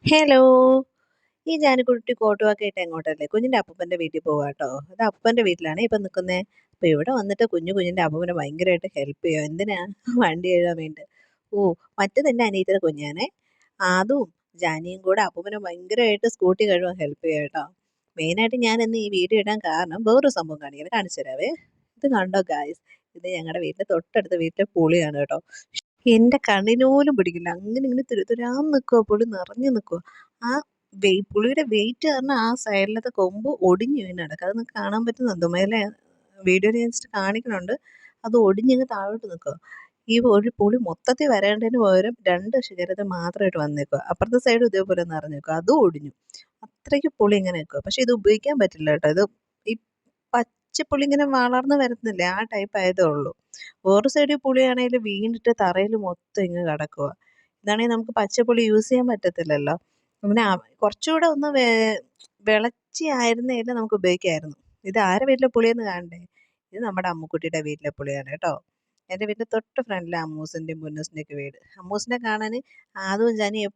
Hello! ഈ ജാനുക്കുട്ടി കോട്ടുവായൊക്കെ ഇട്ട് എങ്ങോട്ടല്ലേ? കുഞ്ഞിന്റെ അപ്പൂപ്പന്റെ വീട്ടിൽ പോവാട്ടോ. അത് അപ്പൂപ്പന്റെ വീട്ടിലാണേ ഇപ്പൊ നിക്കുന്നേ. അപ്പൊ ഇവിടെ വന്നിട്ട് കുഞ്ഞിന്റെ അപ്പൂപ്പനെ ഭയങ്കരമായിട്ട് ഹെൽപ്പ് ചെയ്യും. എന്തിനാ? വണ്ടി കഴുകാൻ വേണ്ടിയിട്ട്. ഓ! മറ്റേത് എന്റെ അനിയത്തിയുടെ കുഞ്ഞാണേ. അതും ജാനിയും കൂടെ അപ്പൂപ്പനെ ഭയങ്കരമായിട്ട് സ്കൂട്ടി കഴുകാൻ ഹെൽപ്പ് ചെയ്യും കേട്ടോ. മെയിനായിട്ട് ഞാൻ ഇന്ന് ഈ വീഡിയോ ഇടാൻ കാരണം വേറൊരു സംഭവം കാണിച്ചു തരാവേ. ഇത് കണ്ടോ ഗായ്സ്? ഇത് ഞങ്ങളുടെ വീടിന്റെ തൊട്ടടുത്ത വീട്ടിലെ പുളിയാണ് കേട്ടോ. എന്റെ കണ്ണിന് പോലും പിടിക്കില്ല. അങ്ങനെ ഇങ്ങനെ തുരുതുരാന്ന് നിക്കുവാ. പുളി നിറഞ്ഞു നിക്കുവാ. ആ പുളിയുടെ വെയിറ്റ് കാരണം ആ സൈഡിലത്തെ കൊമ്പ് ഒടിഞ്ഞു വീണ് കിടക്കാ. അത് നിങ്ങക്ക് കാണാൻ പറ്റുന്നുണ്ടോ? മേലെ വീഡിയോയിൽ ഞാൻ ജസ്റ്റ് കാണിക്കുന്നുണ്ട്. അത് ഒടിഞ്ഞങ്ങ് താഴോട്ട് നിക്കുവാ. ഈ ഒരു പുളി മൊത്തത്തിൽ വരേണ്ടതിന് പകരം 2 ശിഖരത്തിൽ മാത്രമായിട്ട് വന്നേക്കുവാ. അപ്പുറത്തെ സൈഡും ഇതേപോലെ നിറഞ്ഞ് നിക്കുവാ. അതും ഒടിഞ്ഞു. അത്രയ്ക്ക് പുളി ഇങ്ങനെ നിക്കുവാ. പക്ഷെ ഇത് ഉപയോഗിക്കാൻ പറ്റില്ല കേട്ടോ. ഇത് ഈ പച്ചപ്പുളി ഇങ്ങനെ വളർന്ന് വരുന്നില്ലേ? ആ ടൈപ്പ് ആയതേ ഉള്ളൂ. വേറെ സൈഡിൽ പുളിയാണേല് വീണിട്ട് തറയിൽ മൊത്തം ഇങ്ങ് കിടക്കുവാ. ഇതാണെങ്കിൽ നമുക്ക് പച്ചപ്പുളി യൂസ് ചെയ്യാൻ പറ്റത്തില്ലല്ലോ. പിന്നെ കുറച്ചുകൂടെ ഒന്ന് വിളച്ചി ആയിരുന്നേല് നമുക്ക് ഉപയോഗിക്കായിരുന്നു. ഇത് ആരെ വീട്ടിലെ പുളിയെന്ന് കാണണ്ടേ? ഇത് നമ്മുടെ അമ്മുക്കുട്ടിയുടെ വീട്ടിലെ പുളിയാണ് കേട്ടോ. എൻ്റെ വീടിന്റെ തൊട്ട് ഫ്രണ്ടിലാ അമ്മൂസിന്റെയും പുന്നൂസിന്റെയും ഒക്കെ വീട്. അമ്മൂസിനെ കാണാൻ ആദവും ജാനിയും